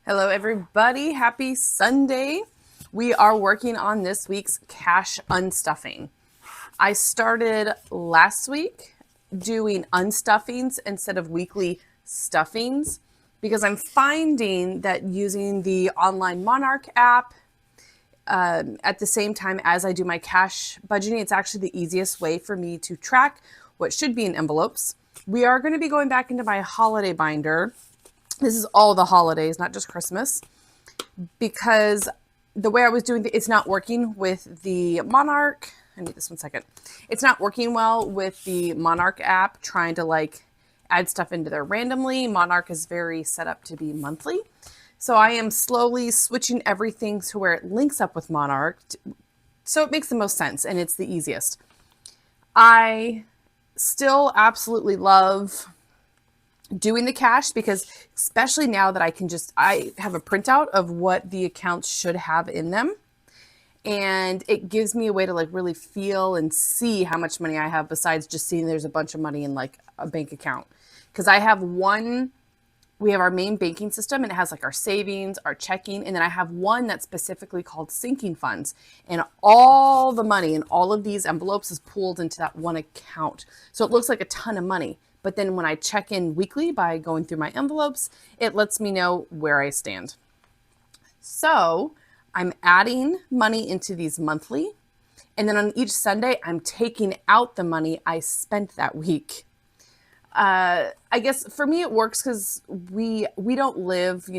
Hello, everybody. Happy Sunday. We are working on this week's cash unstuffing. I started last week doing unstuffings instead of weekly stuffings because I'm finding that using the online Monarch app at the same time as I do my cash budgeting, it's actually the easiest way for me to track what should be in envelopes. We are going to be going back into my holiday binder. This is all the holidays, not just Christmas, because the way I was doing it's not working with the Monarch. I need this 1 second. It's not working well with the Monarch app, trying to add stuff into there randomly. Monarch is very set up to be monthly. So I am slowly switching everything to where it links up with Monarch. So it makes the most sense and it's the easiest. I still absolutely love doing the cash because especially now that I have a printout of what the accounts should have in them. And it gives me a way to really feel and see how much money I have besides just seeing there's a bunch of money in a bank account. Because we have our main banking system and it has our savings, our checking, and then I have one that's specifically called sinking funds. And all the money in all of these envelopes is pooled into that one account. So it looks like a ton of money. But then when I check in weekly by going through my envelopes, it lets me know where I stand. So I'm adding money into these monthly. And then on each Sunday, I'm taking out the money I spent that week. I guess for me, it works because we don't live,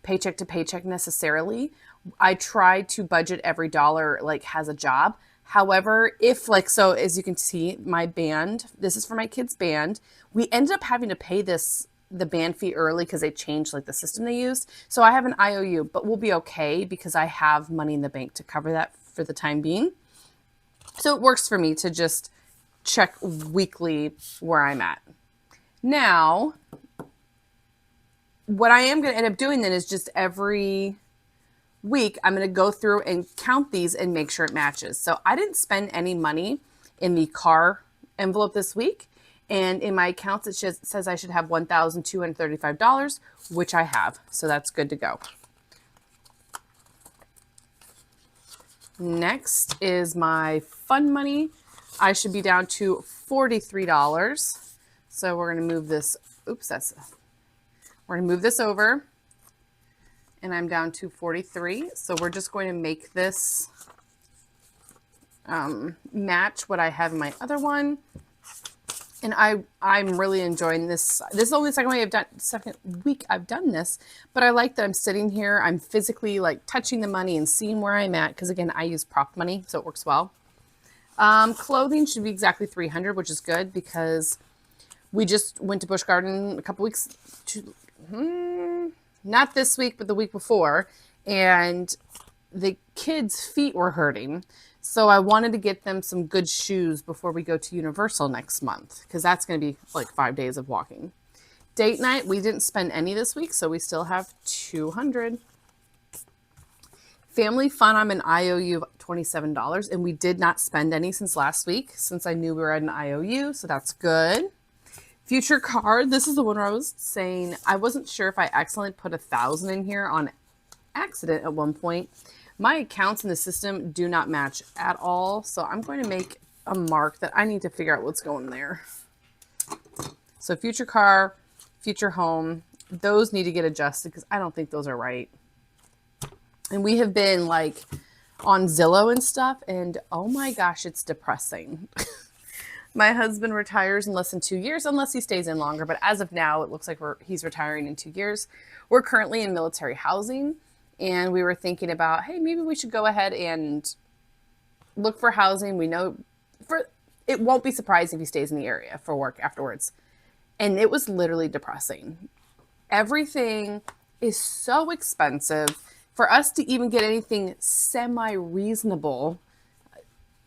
paycheck to paycheck necessarily. I try to budget every dollar has a job. However, so as you can see, my band, this is for my kids' band. We ended up having to pay the band fee early because they changed the system they used. So I have an IOU, but we'll be okay because I have money in the bank to cover that for the time being. So it works for me to just check weekly where I'm at. Now, what I am going to end up doing then is just every week, I'm going to go through and count these and make sure it matches. So I didn't spend any money in the car envelope this week. And in my accounts, it says I should have $1,235, which I have. So that's good to go. Next is my fun money. I should be down to $43. So we're going to move this. We're going to move this over. And I'm down to 43. So we're just going to make this match what I have in my other one. And I'm really enjoying this. This is only the second week I've done this, but I like that I'm sitting here. I'm physically touching the money and seeing where I'm at. Cause again, I use prop money, so it works well. Clothing should be exactly 300, which is good because we just went to Busch Garden a couple weeks not this week, but the week before. And the kids' feet were hurting. So I wanted to get them some good shoes before we go to Universal next month, because that's going to be 5 days of walking. Date night, we didn't spend any this week, so we still have 200. Family fun, I'm an IOU of $27, and we did not spend any since last week, since I knew we were at an IOU, so that's good. Future card, this is the one where I was saying I wasn't sure if I accidentally put 1,000 in here on accident at one point. My accounts in the system do not match at all, so I'm going to make a mark that I need to figure out what's going there. So future car, future home, those need to get adjusted because I don't think those are right. And we have been on Zillow and stuff, and oh my gosh, it's depressing. My husband retires in less than 2 years, unless he stays in longer. But as of now, it looks like he's retiring in 2 years. We're currently in military housing, and we were thinking about, hey, maybe we should go ahead and look for housing. We know it won't be surprised if he stays in the area for work afterwards. And it was literally depressing. Everything is so expensive. For us to even get anything semi-reasonable,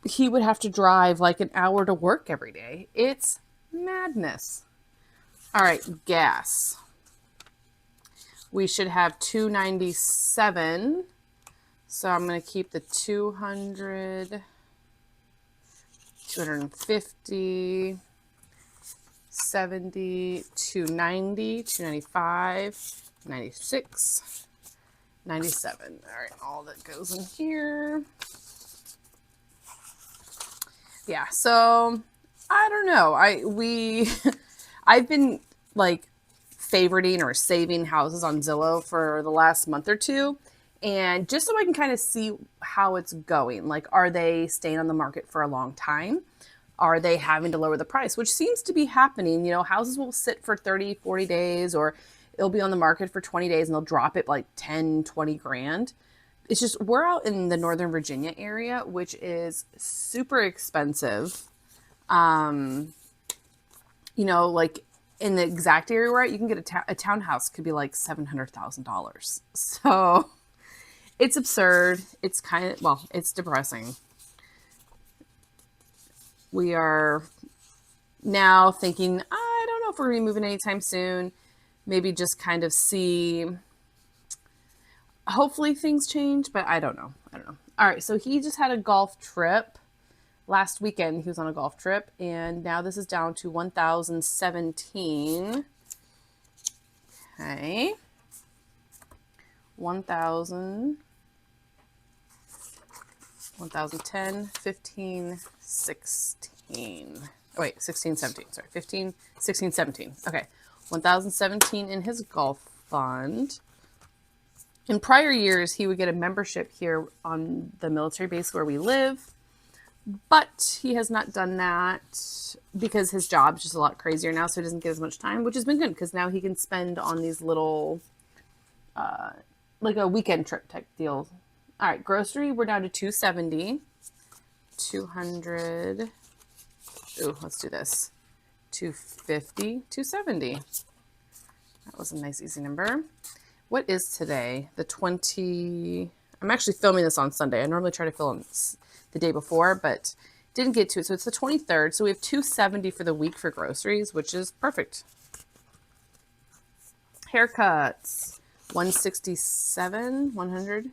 he would have to drive an hour to work every day. It's madness. All right, gas. We should have $2.97. So I'm going to keep the 200, 250, 70, 290, 295, 96, 97. All right, all that goes in here. Yeah, so I don't know. I've been like favoriting or saving houses on Zillow for the last month or two. And just so I can kind of see how it's going. Like, are they staying on the market for a long time? Are they having to lower the price, which seems to be happening? You know, houses will sit for 30, 40 days, or it'll be on the market for 20 days and they'll drop it like 10, 20 grand. It's just, we're out in the Northern Virginia area, which is super expensive. You know, like in the exact area we're at, you can get a townhouse could be like $700,000. So it's absurd. It's kind of, well, it's depressing. We are now thinking, I don't know if we're going to be moving anytime soon. Maybe just kind of see, hopefully things change, but I don't know. All right, so he just had a golf trip. Last weekend, he was on a golf trip, and now this is down to 1,017. Okay. 1,000, 1,010, 15, 16. Oh, wait, 16, 17. Sorry, 15, 16, 17. Okay. 1,017 in his golf fund. In prior years, he would get a membership here on the military base where we live. But he has not done that because his job's just a lot crazier now, so he doesn't get as much time, which has been good because now he can spend on these little, like a weekend trip type deal. All right, grocery, we're down to 270. 200. Ooh, let's do this. 250, 270. That was a nice, easy number. What is today? The 20. I'm actually filming this on Sunday. I normally try to film the day before, but didn't get to it. So it's the 23rd. So we have 270 for the week for groceries, which is perfect. Haircuts, 167, 100,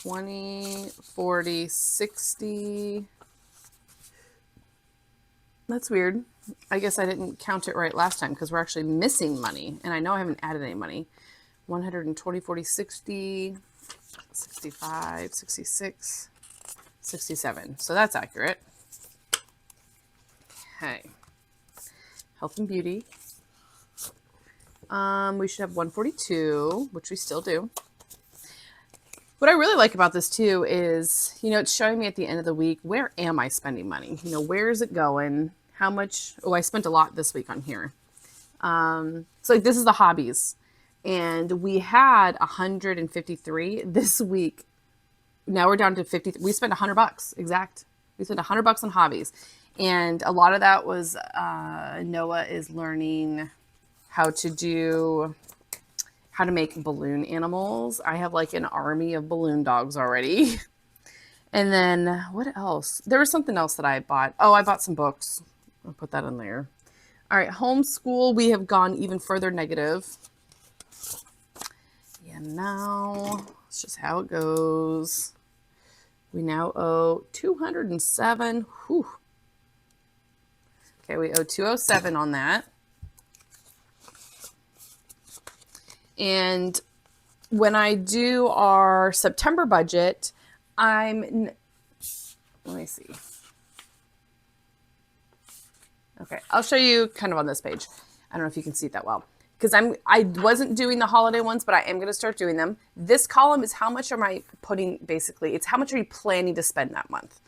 20, 40, 60. That's weird. I guess I didn't count it right last time because we're actually missing money. And I know I haven't added any money. 120, 40, 60, 65, 66. 67. So that's accurate. Okay. Health and beauty. We should have 142, which we still do. What I really like about this too is, you know, it's showing me at the end of the week, where am I spending money? You know, where is it going? How much? Oh, I spent a lot this week on here. So like this is the hobbies. And we had 153 this week. Now we're down to 50. We spent $100 exact. We spent $100 on hobbies. And a lot of that was Noah is learning how to make balloon animals. I have like an army of balloon dogs already. And then what else? There was something else that I bought. Oh, I bought some books. I'll put that in there. All right, homeschool. We have gone even further negative. Yeah, now it's just how it goes. We now owe 207. Whew. Okay, we owe 207 on that. And when I do our September budget, let me see. Okay, I'll show you kind of on this page. I don't know if you can see it that well. Because I wasn't doing the holiday ones, but I am going to start doing them. This column is how much am I putting, basically, it's how much are you planning to spend that month.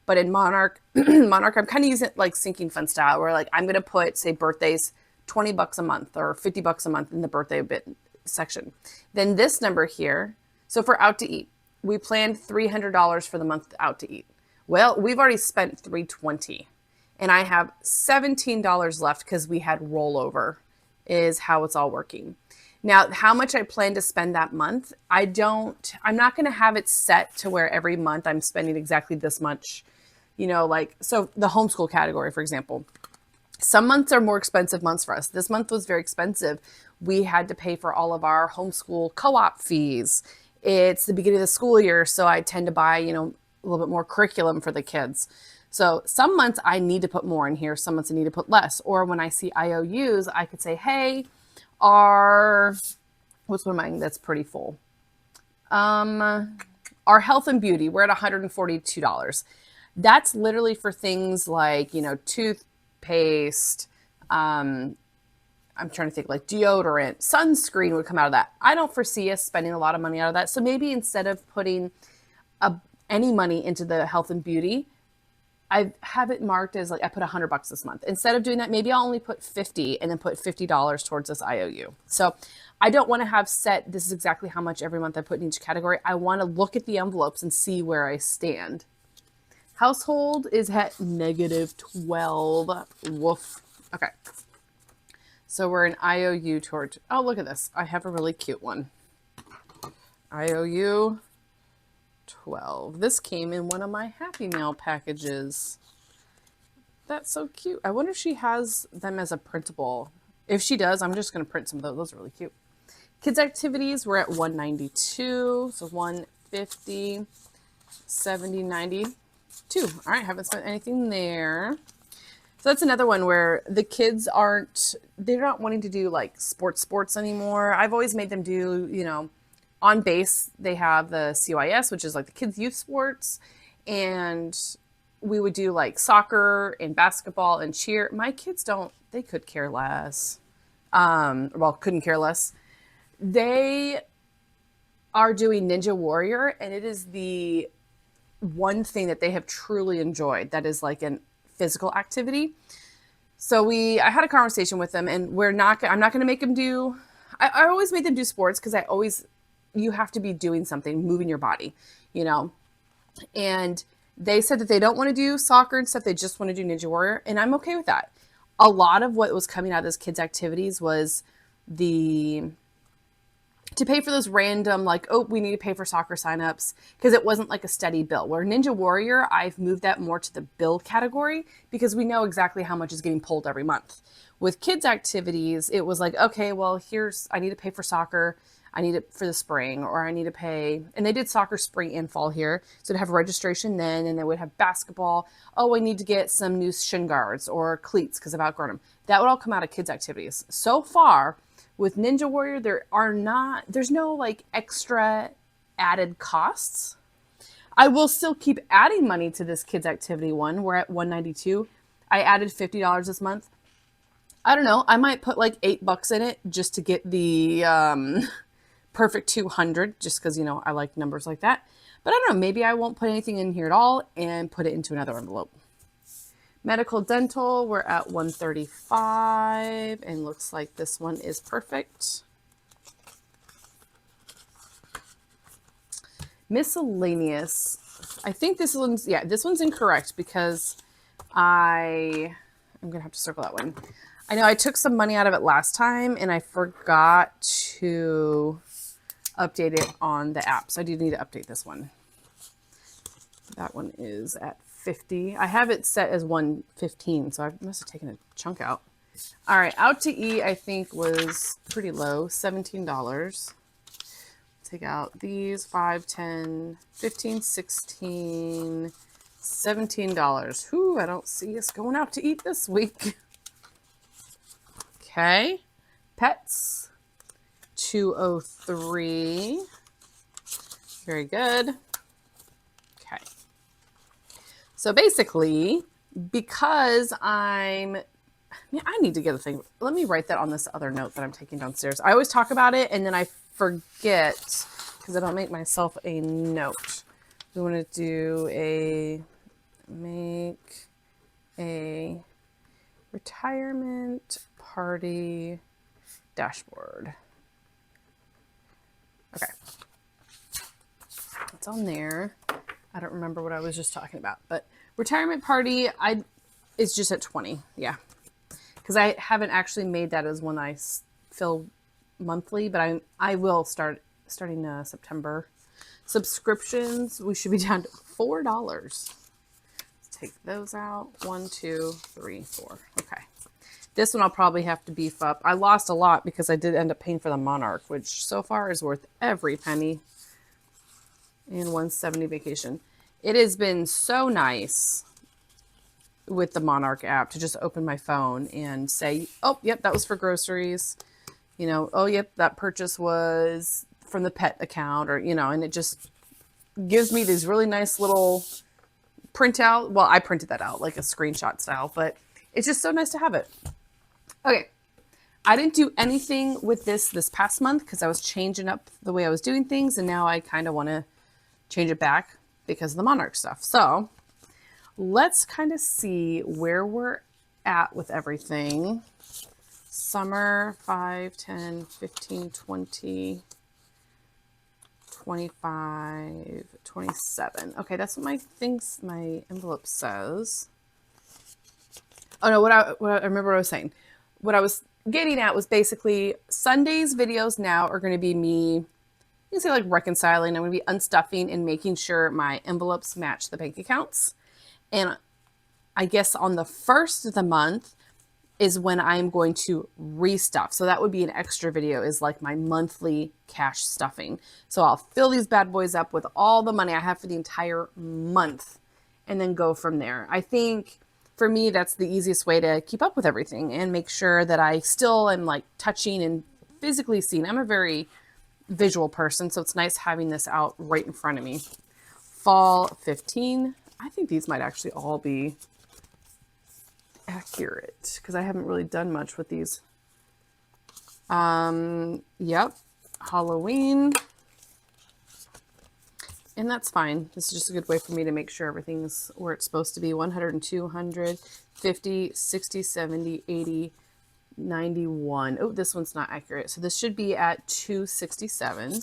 But in Monarch, I'm kind of using it like sinking fund style, where like I'm going to put, say, birthdays, $20 a month or $50 a month in the birthday bit section. Then this number here, so for out to eat, we planned $300 for the month out to eat. Well, we've already spent $320, and I have $17 left because we had rollover. Is how it's all working. Now, how much I plan to spend that month, I'm not going to have it set to where every month I'm spending exactly this much, you know, like, so the homeschool category, for example, some months are more expensive months for us. This month was very expensive. We had to pay for all of our homeschool co-op fees. It's the beginning of the school year, so I tend to buy, you know, a little bit more curriculum for the kids. So some months I need to put more in here. Some months I need to put less. Or when I see IOUs, I could say, hey, our What's one of mine that's pretty full? Our health and beauty, we're at $142. That's literally for things like, you know, toothpaste. I'm trying to think, like deodorant, sunscreen would come out of that. I don't foresee us spending a lot of money out of that. So maybe instead of putting any money into the health and beauty, I have it marked as like I put $100 this month. Instead of doing that, maybe I'll only put 50 and then put $50 towards this IOU. So I don't want to have set, this is exactly how much every month I put in each category. I want to look at the envelopes and see where I stand. Household is at -12. Woof. Okay. So we're an IOU toward, oh, look at this. I have a really cute one. IOU 12. This came in one of my Happy Mail packages. That's so cute. I wonder if she has them as a printable. If she does, I'm just going to print some of those. Those are really cute. Kids activities, we're at 192. So 150, 70, 92. All right, haven't spent anything there. So that's another one where the kids they're not wanting to do like sports anymore. I've always made them do, you know, on base, they have the CYS, which is like the kids' youth sports. And we would do like soccer and basketball and cheer. My kids they could care less. Couldn't care less. They are doing Ninja Warrior, and it is the one thing that they have truly enjoyed. That is like an physical activity. So I had a conversation with them, and I'm not going to make them do, I always made them do sports because you have to be doing something, moving your body, you know, and they said that they don't want to do soccer and stuff. They just want to do Ninja Warrior. And I'm okay with that. A lot of what was coming out of those kids' activities was to pay for those random, like, oh, we need to pay for soccer signups, because it wasn't like a steady bill. Where Ninja Warrior, I've moved that more to the bill category because we know exactly how much is getting pulled every month. With kids' activities, it was like, okay, well, I need to pay for soccer. I need it for the spring, or I need to pay. And they did soccer spring and fall here. So to have registration then, and they would have basketball. Oh, I need to get some new shin guards or cleats because I've outgrown them. That would all come out of kids' activities. So far, with Ninja Warrior, there's no like extra added costs. I will still keep adding money to this kids activity one. We're at 192. I added $50 this month. I don't know. I might put like $8 in it just to get the perfect 200, just because, you know, I like numbers like that. But I don't know. Maybe I won't put anything in here at all and put it into another envelope. Medical dental, we're at 135, and looks like this one is perfect. Miscellaneous, I think this one's incorrect because I'm gonna have to circle that one. I know I took some money out of it last time and I forgot to update it on the app. So I do need to update this one. That one is at 50. I have it set as 115, so I must have taken a chunk out. All right, out to eat, I think was pretty low, $17. Take out these, 5, 10, 15, 16, $17. Whew, I don't see us going out to eat this week. Okay, pets, 203. Very good. Okay. So basically, because I need to get a thing. Let me write that on this other note that I'm taking downstairs. I always talk about it and then I forget because I don't make myself a note. We want to do make a retirement party dashboard. Okay. It's on there. I don't remember what I was just talking about, but retirement party, it's just at 20. Yeah. Because I haven't actually made that as one I fill monthly, but I will starting September. Subscriptions, we should be down to $4. Let's take those out. 1, 2, 3, 4. Okay. This one I'll probably have to beef up. I lost a lot because I did end up paying for the Monarch, which so far is worth every penny. And 170 vacation. It has been so nice with the Monarch app to just open my phone and say, oh, yep, that was for groceries. you know, oh, yep, that purchase was from the pet account, or, you know, and it just gives me these really nice little printout. Well, I printed that out like a screenshot style, but it's just so nice to have it. Okay. I didn't do anything with this past month because I was changing up the way I was doing things, and now I kind of want to change it back because of the Monarch stuff. So let's kind of see where we're at with everything. Summer, 5, 10, 15, 20, 25, 27. Okay, that's what my envelope says. Oh no, what I remember what I was saying. What I was getting at was basically Sunday's videos now are going to be me, you can say like reconciling. I'm going to be unstuffing and making sure my envelopes match the bank accounts. And I guess on the first of the month is when I'm going to restuff. So that would be an extra video, is like my monthly cash stuffing. So I'll fill these bad boys up with all the money I have for the entire month and then go from there. I think for me, that's the easiest way to keep up with everything and make sure that I still am like touching and physically seeing. I'm a very visual person, so it's nice having this out right in front of me. Fall 15. I think these might actually all be accurate because I haven't really done much with these. Yep. Halloween. And that's fine. This is just a good way for me to make sure everything's where it's supposed to be. 100 and 200, 50, 60, 70, 80, 91. Oh, this one's not accurate. So this should be at 267. I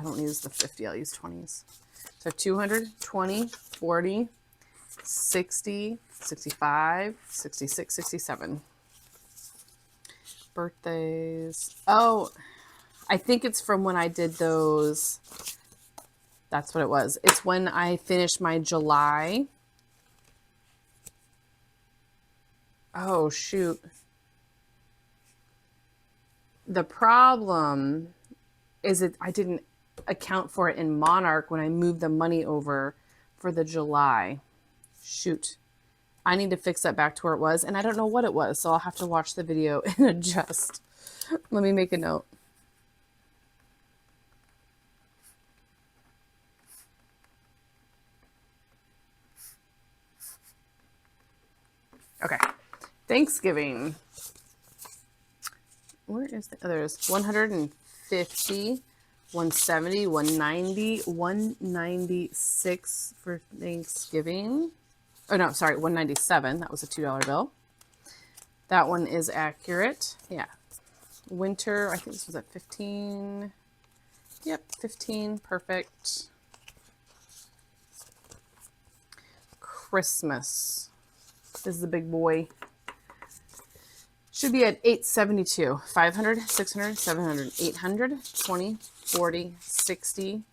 don't use the 50, I'll use 20s. So 200, 20, 40, 60, 65, 66, 67. Birthdays. Oh, I think it's from when I did those. That's what it was. It's when I finished my July. Oh, shoot. The problem is that I didn't account for it in Monarch when I moved the money over for the July. Shoot. I need to fix that back to where it was, and I don't know what it was, so I'll have to watch the video and adjust. Let me make a note. Okay. Thanksgiving. Where is the others? 150, 170, 190, 196 for Thanksgiving. Oh, no, sorry, 197. That was a $2 bill. That one is accurate. Yeah. Winter, I think this was at 15. Yep, 15. Perfect. Christmas. This is the big boy. Should be at 872. 500, 600, 700, 800, 20, 40, 60,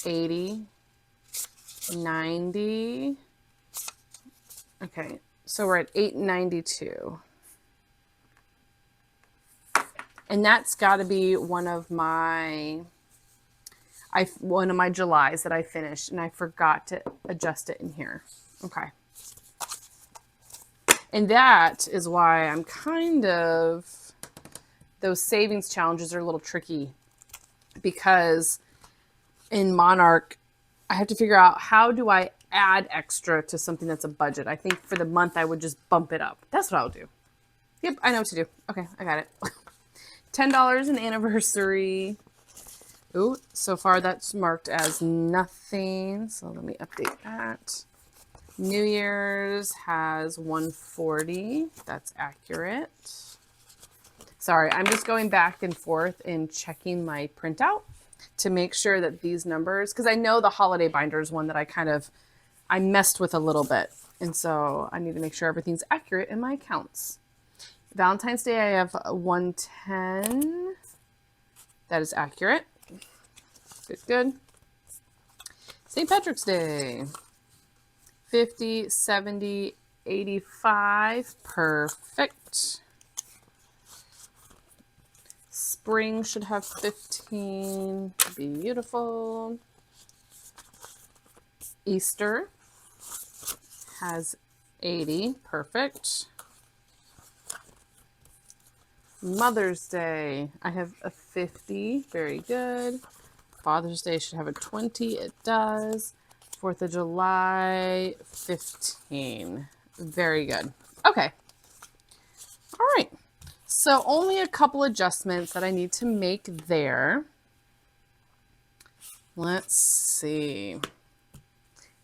80, 90. Okay, so we're at 892. And that's got to be one of my Julys that I finished, and I forgot to adjust it in here. Okay. And that is why I'm those savings challenges are a little tricky, because in Monarch, I have to figure out how do I add extra to something that's a budget. I think for the month, I would just bump it up. That's what I'll do. Yep, I know what to do. Okay, I got it. $10 an anniversary. Ooh, so far that's marked as nothing. So let me update that. New Year's has 140. That's accurate. Sorry, I'm just going back and forth and checking my printout to make sure that these numbers, because I know the holiday binder is one that I messed with a little bit. And so I need to make sure everything's accurate in my accounts. Valentine's Day, I have 110. That is accurate. Good, good. St. Patrick's Day. 50, 70, 85. Perfect. Spring should have 15. Beautiful. Easter has 80. Perfect. Mother's Day, I have a 50. Very good. Father's Day should have a 20. It does. 4th of July, 15. Very good. Okay. All right. So only a couple adjustments that I need to make there. Let's see.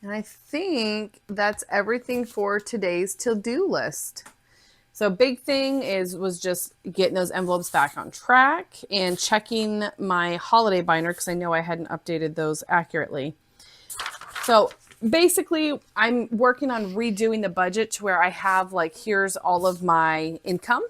And I think that's everything for today's to-do list. So big thing was just getting those envelopes back on track and checking my holiday binder because I know I hadn't updated those accurately. So basically, I'm working on redoing the budget to where I have like, here's all of my income.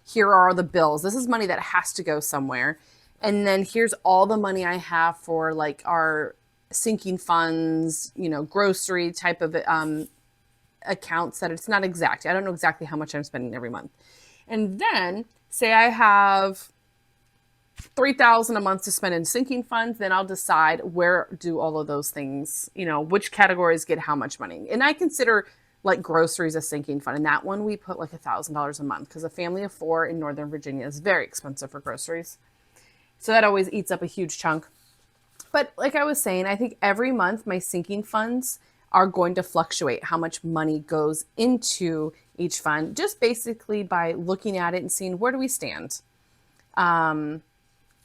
Here are the bills. This is money that has to go somewhere. And then here's all the money I have for like our sinking funds, grocery type of accounts that it's not exact. I don't know exactly how much I'm spending every month. And then say I have $3,000 a month to spend in sinking funds, then I'll decide where do all of those things, which categories get how much money. And I consider like groceries a sinking fund. And that one we put like $1,000 a month because a family of 4 in Northern Virginia is very expensive for groceries. So that always eats up a huge chunk. But like I was saying, I think every month my sinking funds are going to fluctuate how much money goes into each fund, just basically by looking at it and seeing where do we stand.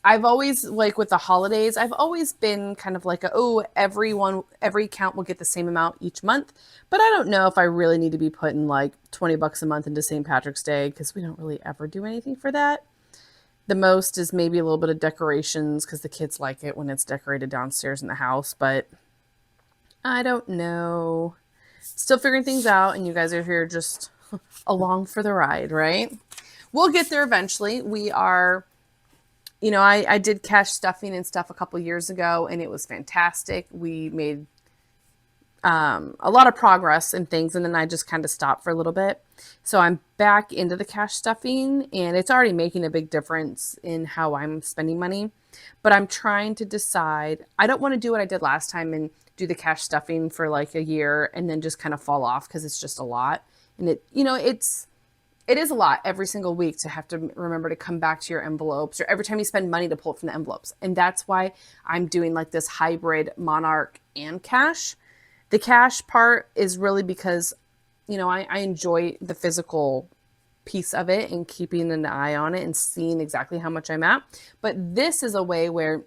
I've always, like with the holidays, I've always been kind of like, every account will get the same amount each month. But I don't know if I really need to be putting like $20 a month into St. Patrick's Day because we don't really ever do anything for that. The most is maybe a little bit of decorations because the kids like it when it's decorated downstairs in the house. But I don't know. Still figuring things out, and you guys are here just along for the ride, right? We'll get there eventually. We are... I did cash stuffing and stuff a couple years ago, and it was fantastic. We made a lot of progress and things, and then I just kind of stopped for a little bit. So I'm back into the cash stuffing, and it's already making a big difference in how I'm spending money. But I'm trying to decide. I don't want to do what I did last time and do the cash stuffing for like a year and then just kind of fall off because it's just a lot. And it is a lot every single week to have to remember to come back to your envelopes or every time you spend money to pull it from the envelopes. And that's why I'm doing like this hybrid Monarch and cash. The cash part is really because, I enjoy the physical piece of it and keeping an eye on it and seeing exactly how much I'm at. But this is a way where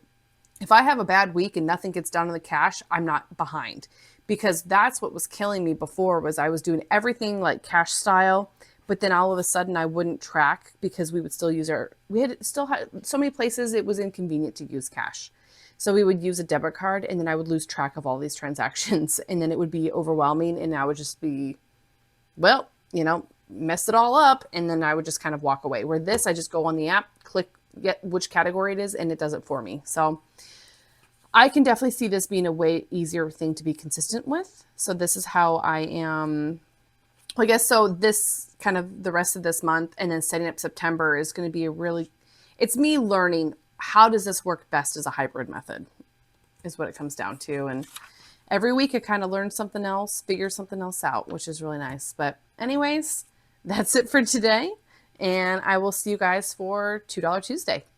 if I have a bad week and nothing gets done in the cash, I'm not behind, because that's what was killing me before was I was doing everything like cash style. But then all of a sudden I wouldn't track because we would still use we had so many places it was inconvenient to use cash. So we would use a debit card and then I would lose track of all these transactions and then it would be overwhelming and I would just be, mess it all up. And then I would just kind of walk away. Where this, I just go on the app, click get which category it is, and it does it for me. So I can definitely see this being a way easier thing to be consistent with. So this is how I am. I guess so this kind of the rest of this month and then setting up September is going to be it's me learning how does this work best as a hybrid method is what it comes down to. And every week I kind of learn something else, figure something else out, which is really nice. But anyways, that's it for today. And I will see you guys for $2 Tuesday.